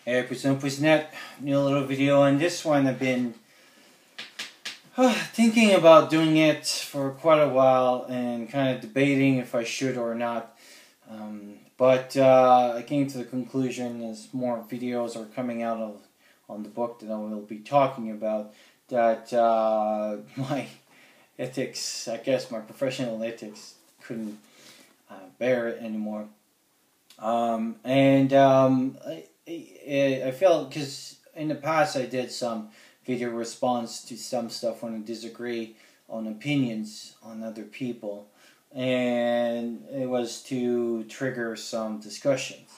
Net, new little video. On this one I've been thinking about doing it for quite a while and kind of debating if I should or not. But I came to the conclusion as more videos are coming out on the book that I will be talking about that my ethics, I guess my professional ethics couldn't bear it anymore. I felt, because in the past I did some video response to some stuff when I disagree on opinions on other people, and it was to trigger some discussions.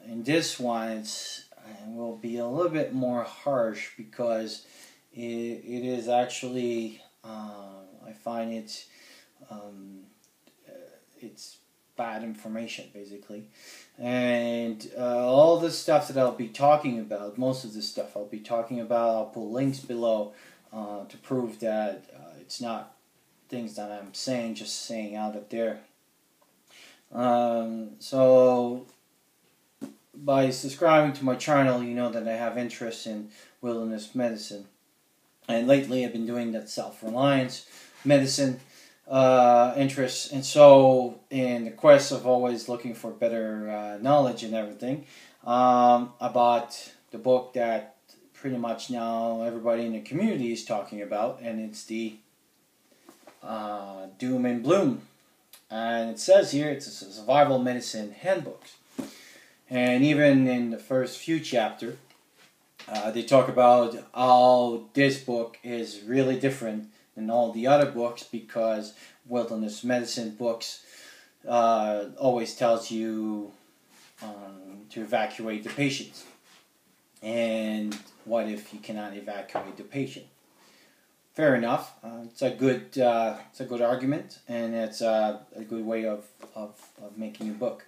In this one it will be a little bit more harsh because it is actually I find it's bad information basically, and all the stuff that I'll be talking about, most of the stuff I'll be talking about, I'll put links below to prove that it's not things that I'm just saying out of there. So by subscribing to my channel, you know that I have interest in wilderness medicine, and lately I've been doing that self-reliance medicine interests, and so in the quest of always looking for better knowledge and everything, I bought the book that pretty much now everybody in the community is talking about, and it's the Doom and Bloom, and it says here it's a survival medicine handbook, and even in the first few chapters they talk about how this book is really different than all the other books, because wilderness medicine books always tells you to evacuate the patient, and what if you cannot evacuate the patient? Fair enough. It's a good argument, and it's a good way of making a book.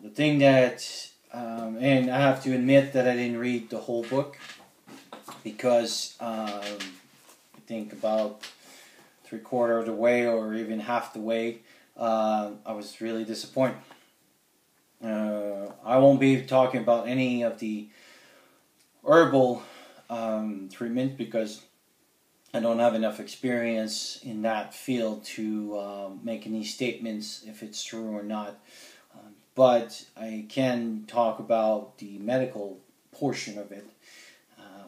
The thing that and I have to admit that I didn't read the whole book, because I think about 3/4 of the way or even half the way I was really disappointed. I won't be talking about any of the herbal treatment because I don't have enough experience in that field to make any statements if it's true or not. But I can talk about the medical portion of it,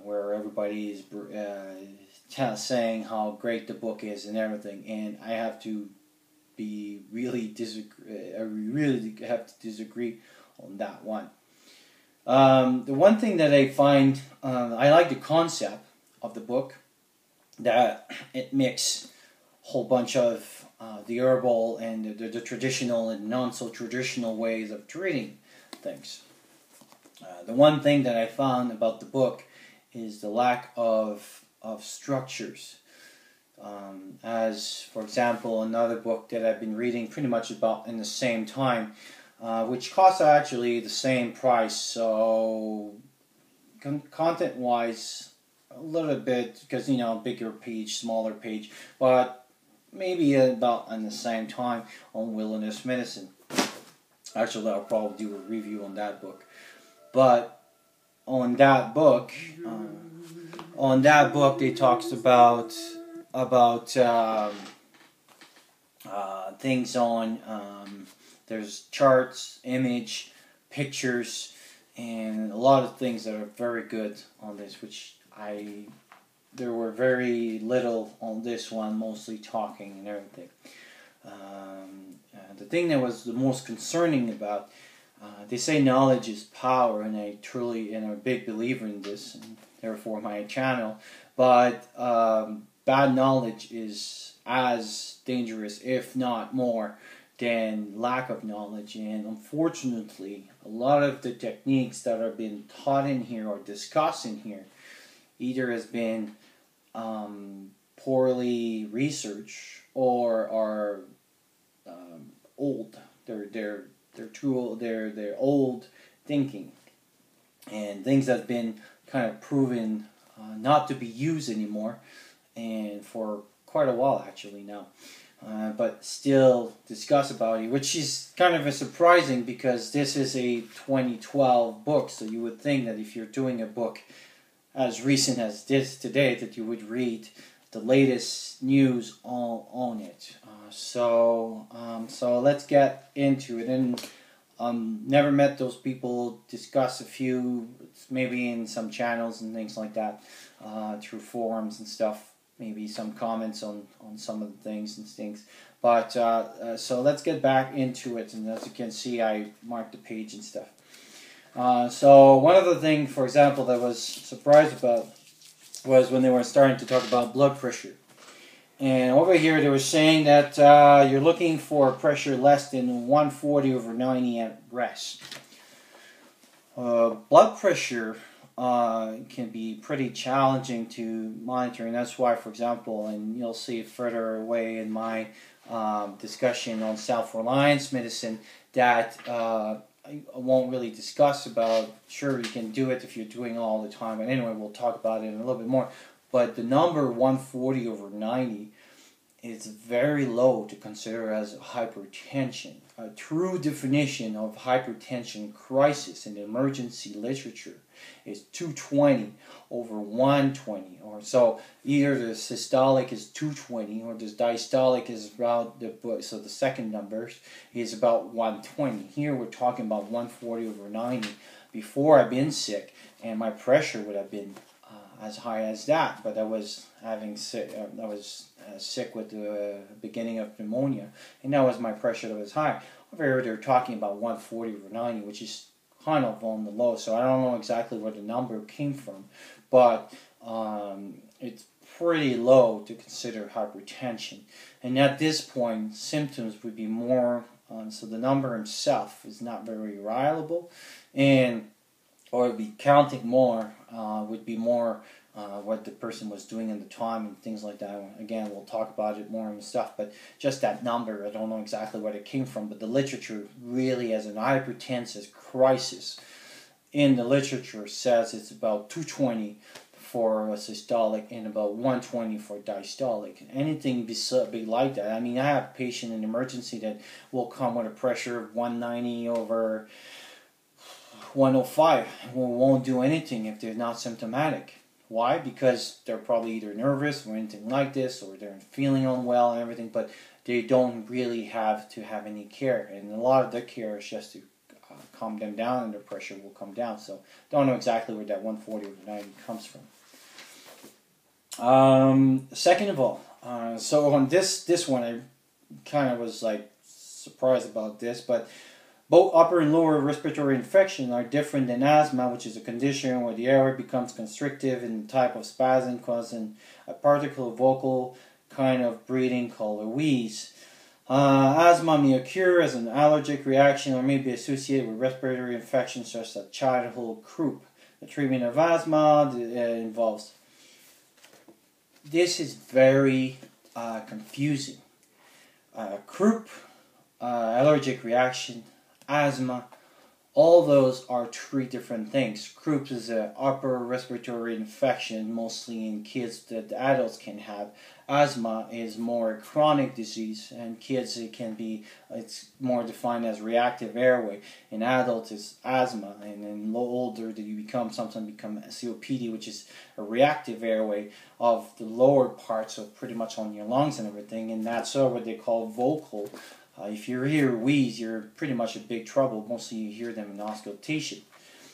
where everybody is saying how great the book is and everything, and I have to really have to disagree on that one. The one thing that I find, I like the concept of the book, that it mixes a whole bunch of the herbal and the traditional and non-so-traditional ways of treating things. The one thing that I found about the book is the lack of structures. As, for example, another book that I've been reading pretty much about in the same time, which costs actually the same price, so content-wise, a little bit, because, you know, bigger page, smaller page, but maybe about in the same time, on wilderness medicine. Actually, I'll probably do a review on that book. But on that book, they talks about things on there's charts, image, pictures, and a lot of things that are very good on this, which there were very little on this one, mostly talking and everything. The thing that was the most concerning about, they say knowledge is power, and I truly am a big believer in this, and therefore my channel, but bad knowledge is as dangerous, if not more, than lack of knowledge. And unfortunately, a lot of the techniques that are being taught in here or discussed in here either has been poorly researched or are old. They're too old. They're old thinking, and things that have been kind of proven not to be used anymore, and for quite a while actually now. but still discuss about it, which is kind of a surprising because this is a 2012 book, so you would think that if you're doing a book as recent as this today, that you would read the latest news on it. So let's get into it. And never met those people. Discuss a few, maybe in some channels and things like that, through forums and stuff. Maybe some comments on some of the things and things. But so let's get back into it. And as you can see, I marked the page and stuff. So one of the things, for example, that I was surprised about was when they were starting to talk about blood pressure. And over here they were saying that you're looking for pressure less than 140/90 at rest. Blood pressure can be pretty challenging to monitor, and that's why, for example, and you'll see further away in my discussion on self-reliance medicine, that I won't really discuss about. Sure, you can do it if you're doing it all the time, but anyway, we'll talk about it in a little bit more. But the number 140/90 is very low to consider as hypertension. A true definition of hypertension crisis in the emergency literature is 220/120, or so either the systolic is 220 or the diastolic is about so the second number is about 120. Here we're talking about 140/90. Before I've been sick, and my pressure would have been as high as that, but I was sick with the beginning of pneumonia, and that was my pressure that was high. However, they're talking about 140/90, which is kind of on the low, so I don't know exactly where the number came from, but it's pretty low to consider hypertension. And at this point, symptoms would be more, so the number itself is not very reliable, and or be counting more would be more what the person was doing in the time and things like that. Again, we'll talk about it more and stuff, but just that number, I don't know exactly where it came from, but the literature really, as an hypertensive crisis in the literature, says it's about 220 for a systolic and about 120 for diastolic. Anything be like that. I mean, I have a patient in emergency that will come with a pressure of 190/105 and won't do anything if they're not symptomatic. Why? Because they're probably either nervous or anything like this, or they're feeling unwell and everything, but they don't really have to have any care. And a lot of the care is just to calm them down, and their pressure will come down. So don't know exactly where that 140/90 comes from. Second of all, so on this one, I kind of was like surprised about this, but both upper and lower respiratory infection are different than asthma, which is a condition where the airway becomes constrictive in a type of spasm causing a particular vocal kind of breathing called a wheeze. Asthma may occur as an allergic reaction or may be associated with respiratory infections such as childhood croup. The treatment of asthma involves. This is very confusing. Croup, allergic reaction, asthma, all those are three different things. Croup is an upper respiratory infection, mostly in kids that adults can have. Asthma is more a chronic disease, and kids it's more defined as reactive airway. In adults, it's asthma, and in older that you sometimes become COPD, which is a reactive airway of the lower parts, so pretty much on your lungs and everything, and that's what they call vocal. If you hear wheeze, you're pretty much in big trouble. Mostly you hear them in auscultation.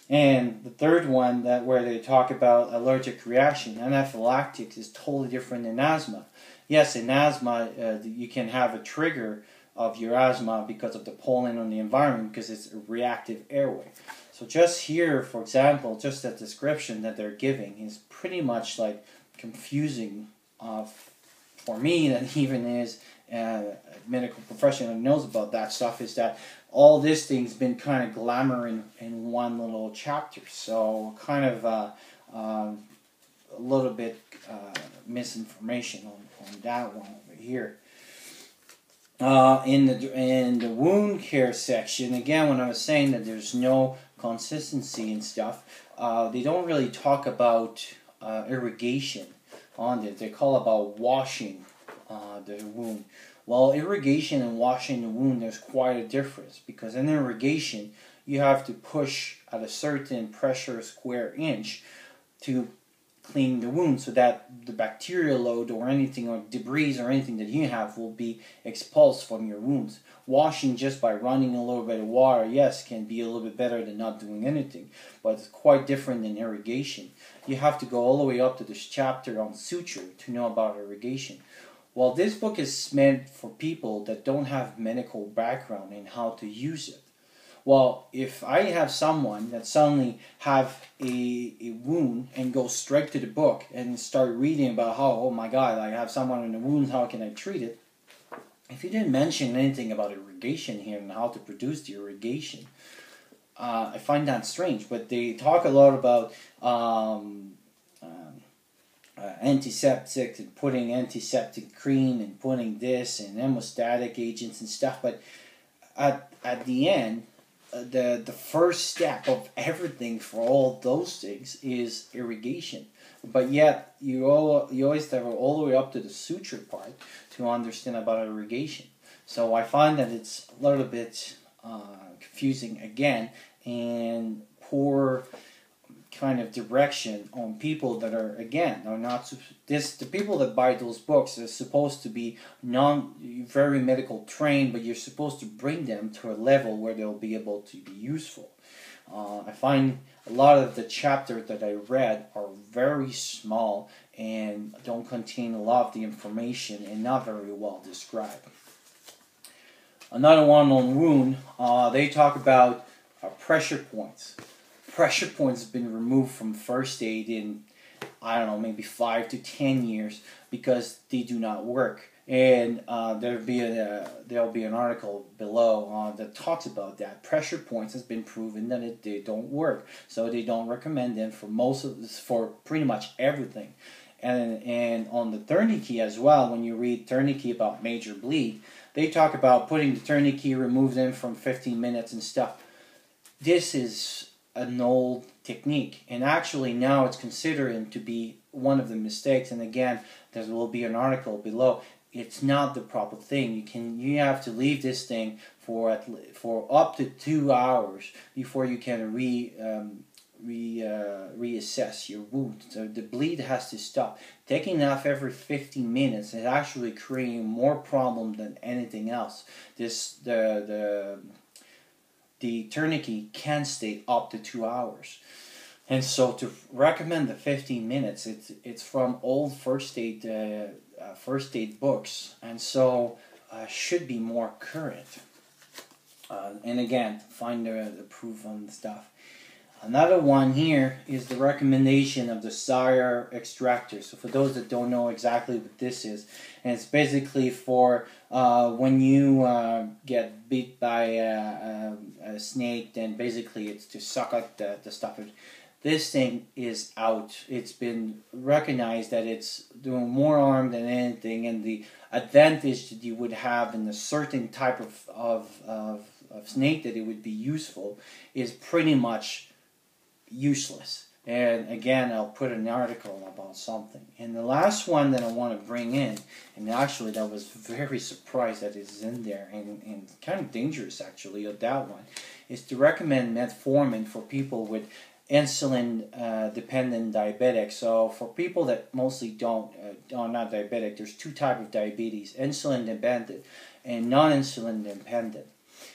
And the third one, where they talk about allergic reaction, anaphylactic, is totally different than asthma. Yes, in asthma, you can have a trigger of your asthma because of the pollen on the environment, because it's a reactive airway. So just here, for example, just that description that they're giving is pretty much like confusing for me, that even is a medical professional who knows about that stuff, is that all this thing's been kind of glamour in one little chapter. So kind of a little bit misinformation on that one over here. In the wound care section, again, when I was saying that there's no consistency and stuff, they don't really talk about irrigation on it. They call about washing the wound. Well, irrigation and washing the wound, there's quite a difference, because in irrigation you have to push at a certain pressure square inch to clean the wound, so that the bacterial load or anything, or debris or anything that you have, will be expulsed from your wounds. Washing just by running a little bit of water, yes, can be a little bit better than not doing anything, but it's quite different than irrigation. You have to go all the way up to this chapter on suture to know about irrigation. Well, this book is meant for people that don't have medical background in how to use it. Well, if I have someone that suddenly have a wound and go straight to the book and start reading about how, oh my God, I have someone in a wound, how can I treat it? If you didn't mention anything about irrigation here and how to produce the irrigation, I find that strange. But they talk a lot about antiseptics and putting antiseptic cream and putting this and hemostatic agents and stuff. But at the end, the first step of everything for all those things is irrigation. But yet you always have all the way up to the suture part to understand about irrigation. So I find that it's a little bit confusing again, and poor kind of direction on people that are, again, are not the people that buy those books are supposed to be very medical trained, but you're supposed to bring them to a level where they'll be able to be useful. I find a lot of the chapters that I read are very small and don't contain a lot of the information and not very well described. Another one on wound, they talk about pressure points. Pressure points have been removed from first aid in, I don't know, maybe 5 to 10 years because they do not work. And there'll be an article below that talks about that. Pressure points has been proven that they don't work, so they don't recommend them for pretty much everything. And on the tourniquet as well, when you read tourniquet about major bleed, they talk about putting the tourniquet, remove them from 15 minutes and stuff. This is an old technique, and actually now it's considered to be one of the mistakes. And again, there will be an article below. It's not the proper thing. You have to leave this thing for up to 2 hours before you can reassess your wound. So the bleed has to stop. Taking it off every 15 minutes is actually creating more problem than anything else. The tourniquet can stay up to 2 hours. And so to recommend the 15 minutes, it's from old first aid books, and so should be more current. And again, find the proof on the stuff. Another one here is the recommendation of the Sire extractor. So for those that don't know exactly what this is, and it's basically for when you get bit by a snake, then basically it's to suck out the stuff. This thing is out. It's been recognized that it's doing more harm than anything, and the advantage that you would have in a certain type of snake that it would be useful is pretty much useless. And again, I'll put an article about something. And the last one that I want to bring in, and actually that was very surprised that it's in there, and kind of dangerous actually of that one, is to recommend metformin for people with insulin dependent diabetic. So for people that mostly are not diabetic, there's two types of diabetes: insulin dependent and non-insulin dependent.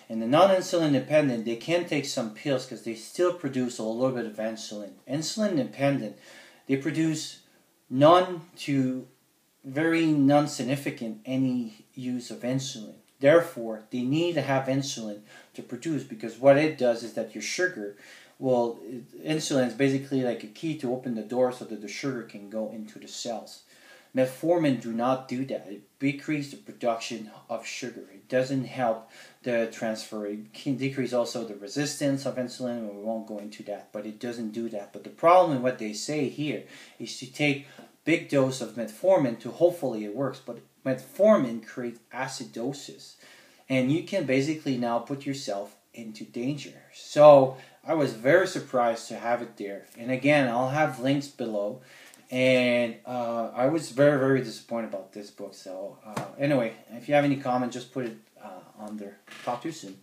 And the non-insulin dependent, they can take some pills because they still produce a little bit of insulin. Insulin dependent, they produce none to very non-significant any use of insulin. Therefore, they need to have insulin to produce, because what it does is that your sugar, insulin is basically like a key to open the door so that the sugar can go into the cells. Metformin do not do that. It decreases the production of sugar. It doesn't help the transfer. It can decrease also the resistance of insulin, and we won't go into that, but it doesn't do that. But the problem with what they say here is to take big dose of metformin to hopefully it works, but metformin creates acidosis, and you can basically now put yourself into danger. So I was very surprised to have it there. And again, I'll have links below. And I was very, very disappointed about this book. So anyway, if you have any comment, just put it on there. Talk to you soon.